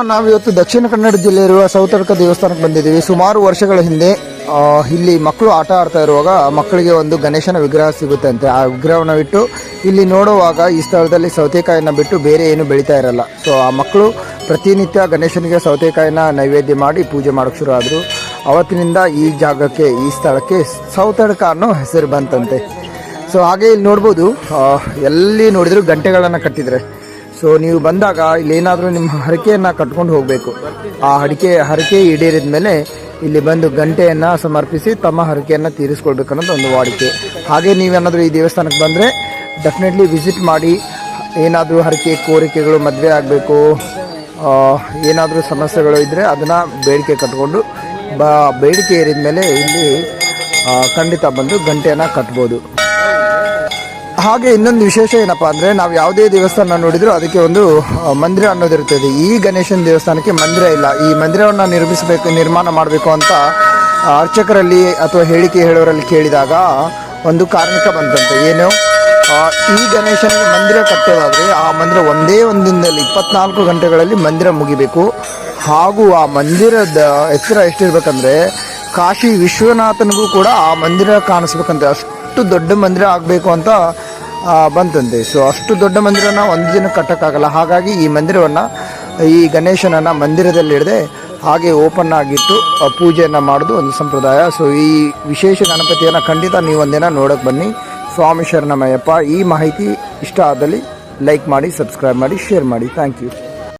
ನಾವಿವತ್ತು ದಕ್ಷಿಣ ಕನ್ನಡ ಜಿಲ್ಲೆಯಿರುವ ಸೌತಡ್ಕ ದೇವಸ್ಥಾನಕ್ಕೆ ಬಂದಿದ್ದೀವಿ. ಸುಮಾರು ವರ್ಷಗಳ ಹಿಂದೆ ಇಲ್ಲಿ ಮಕ್ಕಳು ಆಟ ಆಡ್ತಾ ಇರುವಾಗ ಮಕ್ಕಳಿಗೆ ಒಂದು ಗಣೇಶನ ವಿಗ್ರಹ ಸಿಗುತ್ತೆ ಅಂತೆ. ಆ ವಿಗ್ರಹವನ್ನು ಬಿಟ್ಟು ಇಲ್ಲಿ ನೋಡುವಾಗ ಈ ಸ್ಥಳದಲ್ಲಿ ಸೌತೆಕಾಯಿನ ಬಿಟ್ಟು ಬೇರೆ ಏನು ಬೆಳೀತಾ ಇರಲ್ಲ. ಸೊ ಆ ಮಕ್ಕಳು ಪ್ರತಿನಿತ್ಯ ಗಣೇಶನಿಗೆ ಸೌತೆಕಾಯಿನ ನೈವೇದ್ಯ ಮಾಡಿ ಪೂಜೆ ಮಾಡೋಕ್ಕೆ ಶುರು ಆದರು. ಅವತ್ತಿನಿಂದ ಈ ಜಾಗಕ್ಕೆ, ಈ ಸ್ಥಳಕ್ಕೆ ಸೌತಡ್ಕ ಅನ್ನೋ ಹೆಸರು ಬಂತಂತೆ. ಸೊ ಹಾಗೆ ಇಲ್ಲಿ ನೋಡ್ಬೋದು, ಎಲ್ಲಿ ನೋಡಿದ್ರು ಗಂಟೆಗಳನ್ನು ಕಟ್ಟಿದರೆ. ಸೊ ನೀವು ಬಂದಾಗ ಇಲ್ಲೇನಾದರೂ ನಿಮ್ಮ ಹರಕೆಯನ್ನು ಕಟ್ಕೊಂಡು ಹೋಗಬೇಕು. ಆ ಹರಕೆ ಈಡೇರಿದ ಮೇಲೆ ಇಲ್ಲಿ ಬಂದು ಗಂಟೆಯನ್ನು ಸಮರ್ಪಿಸಿ ತಮ್ಮ ಹರಕೆಯನ್ನು ತೀರಿಸ್ಕೊಳ್ಬೇಕನ್ನೋದು ಒಂದು ವಾಡಿಕೆ. ಹಾಗೆ ನೀವೇನಾದರೂ ಈ ದೇವಸ್ಥಾನಕ್ಕೆ ಬಂದರೆ ಡೆಫಿನೆಟ್ಲಿ ವಿಸಿಟ್ ಮಾಡಿ. ಏನಾದರೂ ಹರಕೆ, ಕೋರಿಕೆಗಳು, ಮದುವೆ ಆಗಬೇಕು, ಏನಾದರೂ ಸಮಸ್ಯೆಗಳು ಇದ್ದರೆ ಅದನ್ನು ಬೇಡಿಕೆ ಕಟ್ಕೊಂಡು ಬೇಡಿಕೆ ಏರಿದ ಮೇಲೆ ಇಲ್ಲಿ ಖಂಡಿತ ಬಂದು ಗಂಟೆಯನ್ನು ಕಟ್ಬೋದು. ಹಾಗೆ ಇನ್ನೊಂದು ವಿಶೇಷ ಏನಪ್ಪ ಅಂದರೆ, ನಾವು ಯಾವುದೇ ದೇವಸ್ಥಾನ ನೋಡಿದರೂ ಅದಕ್ಕೆ ಒಂದು ಮಂದಿರ ಅನ್ನೋದಿರ್ತದೆ. ಈ ಗಣೇಶನ ದೇವಸ್ಥಾನಕ್ಕೆ ಮಂದಿರ ಇಲ್ಲ. ಈ ಮಂದಿರವನ್ನು ನಿರ್ಮಾಣ ಮಾಡಬೇಕು ಅಂತ ಅರ್ಚಕರಲ್ಲಿ ಅಥವಾ ಹೇಳಿಕೆ ಹೇಳೋರಲ್ಲಿ ಕೇಳಿದಾಗ ಒಂದು ಕಾರಣಕ್ಕೆ ಬಂತಂತೆ. ಏನು, ಈ ಗಣೇಶನಿಗೆ ಮಂದಿರ ಕಟ್ಟೋದಾದರೆ ಆ ಮಂದಿರ ಒಂದೇ ಒಂದು ದಿನದಲ್ಲಿ 24 ಗಂಟೆಗಳಲ್ಲಿ ಮಂದಿರ ಮುಗಿಬೇಕು. ಹಾಗೂ ಆ ಮಂದಿರದ ಎತ್ತರ ಎಷ್ಟಿರ್ಬೇಕಂದ್ರೆ ಕಾಶಿ ವಿಶ್ವನಾಥನಿಗೂ ಕೂಡ ಆ ಮಂದಿರ ಕಾಣಿಸ್ಬೇಕಂತೆ. ಅಷ್ಟು ದೊಡ್ಡ ಮಂದಿರ ಆಗಬೇಕು ಅಂತ ಬಂತಂತೆ. ಸೊ ಅಷ್ಟು ದೊಡ್ಡ ಮಂದಿರನ ಒಂದು ದಿನ ಕಟ್ಟೋಕ್ಕಾಗಲ್ಲ. ಹಾಗಾಗಿ ಈ ಮಂದಿರವನ್ನು, ಈ ಗಣೇಶನನ್ನು ಮಂದಿರದಲ್ಲಿ ಹಿಡದೆ ಹಾಗೆ ಓಪನ್ ಆಗಿಟ್ಟು ಪೂಜೆಯನ್ನು ಮಾಡೋದು ಒಂದು ಸಂಪ್ರದಾಯ. ಸೊ ಈ ವಿಶೇಷ ಗಣಪತಿಯನ್ನು ಖಂಡಿತ ನೀವು ಒಂದಿನ ನೋಡೋಕ್ಕೆ ಬನ್ನಿ. ಸ್ವಾಮಿ ಶರಣಮಯ್ಯಪ್ಪ. ಈ ಮಾಹಿತಿ ಇಷ್ಟ ಆದಲ್ಲಿ ಲೈಕ್ ಮಾಡಿ, ಸಬ್ಸ್ಕ್ರೈಬ್ ಮಾಡಿ, ಶೇರ್ ಮಾಡಿ. Thank you.